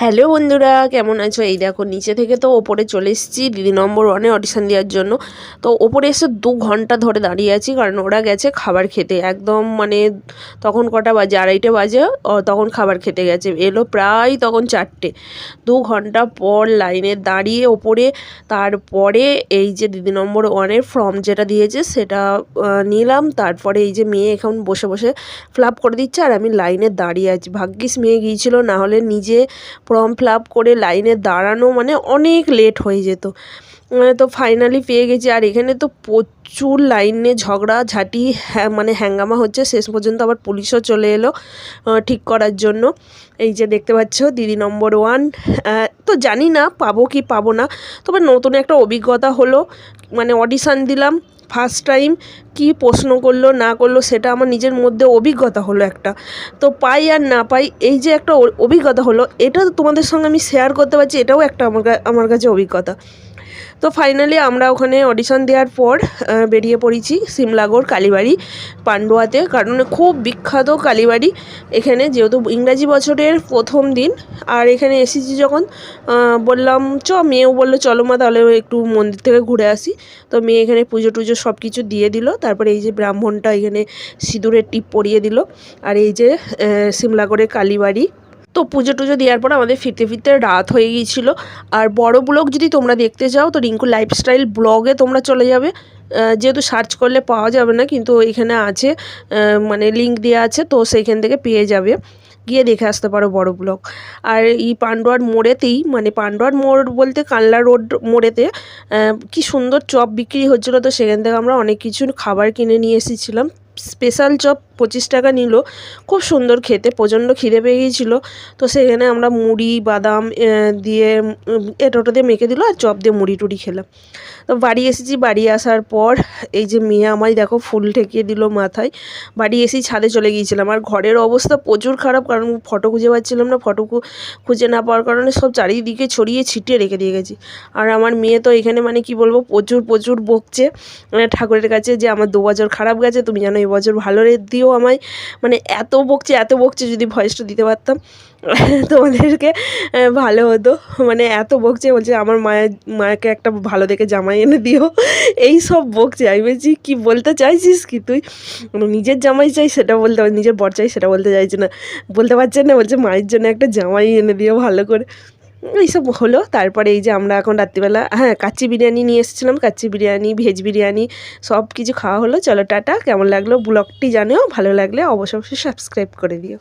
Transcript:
Hello বন্ধুরা, কেমন আছো? এই দেখো নিচে থেকে তো ওপরে চলে এসেছি দিদি নম্বর ওয়ানে অডিশন দেওয়ার জন্য। তো ওপরে এসে 2 ঘন্টা ধরে দাঁড়িয়ে আছি, কারণ ওরা গেছে খাবার খেতে। একদম মানে তখন কটা বাজে, 2:30 বাজে, তখন খাবার খেতে গেছে। এলো প্রায় তখন 4টে। 2 ঘন্টা পর লাইনে দাঁড়িয়ে ওপরে, তারপরে এই যে দিদি নম্বর ওয়ানের ফর্ম যেটা দিয়েছে সেটা নিলাম। তারপরে এই যে মেয়ে এখন বসে বসে ফিল আপ করে দিচ্ছে আর আমি লাইনে দাঁড়িয়ে আছি। ভাগ্যিস মেয়ে গিয়েছিল, না হলে নিজে ফর্ম ফিল আপ করে লাইনে দাঁড়ানো মানে অনেক লেট হয়ে যেত। তো ফাইনালি পেয়ে গেছি। আর এখানে তো প্রচুর লাইনে ঝগড়াঝাটি, মানে হ্যাঙ্গামা হচ্ছে। শেষ পর্যন্ত আবার পুলিশও চলে এলো ঠিক করার জন্য। এই যে দেখতে পাচ্ছ দিদি নম্বর ওয়ান। তো জানি না পাবো কি পাবো না, তবে নতুন একটা অভিজ্ঞতা হলো। মানে অডিশান দিলাম ফার্স্ট টাইম, কি প্রশ্ন করলো না করলো সেটা আমার নিজের মধ্যে অভিজ্ঞতা হলো একটা। তো পাই আর না পাই, এই যে একটা অভিজ্ঞতা হলো, এটা তোমাদের সঙ্গে আমি শেয়ার করতে পারছি, এটাও একটা আমার কাছে অভিজ্ঞতা। তো ফাইনালি আমরা ওখানে অডিশন দেওয়ার পর বেরিয়ে পড়েছি সিমলাগড় কালীবাড়ি পান্ডুয়াতে, কারণ খুব বিখ্যাত কালীবাড়ি এখানে, যেহেতু ইংরাজি বছরের প্রথম দিন। আর এখানে এসেছি যখন বললাম মেয়েও বললো চলো মা তাহলে একটু মন্দির থেকে ঘুরে আসি। তো মেয়ে এখানে পুজো টুজো সব কিছু দিয়ে দিল। তারপরে এই যে ব্রাহ্মণটা এখানে সিঁদুরের টিপ পরিয়ে দিল। আর এই যে সিমলাগড়ের কালীবাড়ি। তো পুজো টুজো দেওয়ার পর আমাদের ফিরতে ফিরতে রাত হয়ে গিয়েছিলো। আর বড় ব্লগ যদি তোমরা দেখতে চাও তো রিঙ্কু লাইফস্টাইল ব্লগে তোমরা চলে যাবে। যেহেতু সার্চ করলে পাওয়া যাবে না, কিন্তু এখানে আছে, মানে লিঙ্ক দেওয়া আছে, তো সেইখান থেকে পেয়ে যাবে, গিয়ে দেখে আসতে পারো বড় ব্লগ। আর এই পান্ডুয়ার মোড়েতেই, মানে পান্ডুয়ার মোড় বলতে কানলা রোড মোড়েতে কি সুন্দর চপ বিক্রি হচ্ছিলো। তো সেখান থেকে আমরা অনেক কিছু খাবার কিনে নিয়ে এসেছিলাম। স্পেশাল চপ 25 টাকা নিল, খুব সুন্দর খেতে, প্রচণ্ড খিদে পেয়ে গিয়েছিলো। তো সেখানে আমরা মুড়ি বাদাম দিয়ে এটোটা দিয়ে মেখে দিল, আর চপ দিয়ে মুড়ি টুড়ি খেলাম। তো বাড়ি এসেছি, বাড়ি আসার পর এই যে মেয়ে আমায় দেখো ফুল ঠেকিয়ে দিল মাথায়। বাড়ি এসেই ছাদে চলে গিয়েছিলাম। আর ঘরের অবস্থা প্রচুর খারাপ, কারণ ফটো খুঁজে পাচ্ছিলাম না। ফটো খুঁজে না পাওয়ার কারণে সব চারিদিকে ছড়িয়ে ছিটিয়ে রেখে দিয়ে গেছি। আর আমার মেয়ে তো এখানে মানে কি বলবো, প্রচুর প্রচুর বকছে ঠাকুরের কাছে যে আমার 2 বছর খারাপ গেছে, তুমি জানো এবছর ভালো দিও আমায়। মানে এত বকছে, যদি ভয়েসটা দিতে পারতাম তোমাদেরকে ভালো হতো। মানে এত বকছে, বলছে আমার মাকে একটা ভালো দেখে জামাই এনে দিও, এই সব বকছে। আমি বলছি কী বলতে চাইছিস কি তুই? নিজের জামাই চাই সেটা বলতে, নিজের বর চাই সেটা বলতে চাইছে না, বলতে পারছে না, বলছে মায়ের জন্য একটা জামাই এনে দিও ভালো করে। এইসব হলো। তারপরে এই যে আমরা এখন রাত্রিবেলা কাচ্চি বিরিয়ানি নিয়ে এসেছিলাম, কাচ্চি বিরিয়ানি, ভেজ বিরিয়ানি সব কিছু খাওয়া হলো। চলো টাটা। কেমন লাগলো ব্লগটি জানিও, ভালো লাগলে অবশ্যই সাবস্ক্রাইব করে দিও।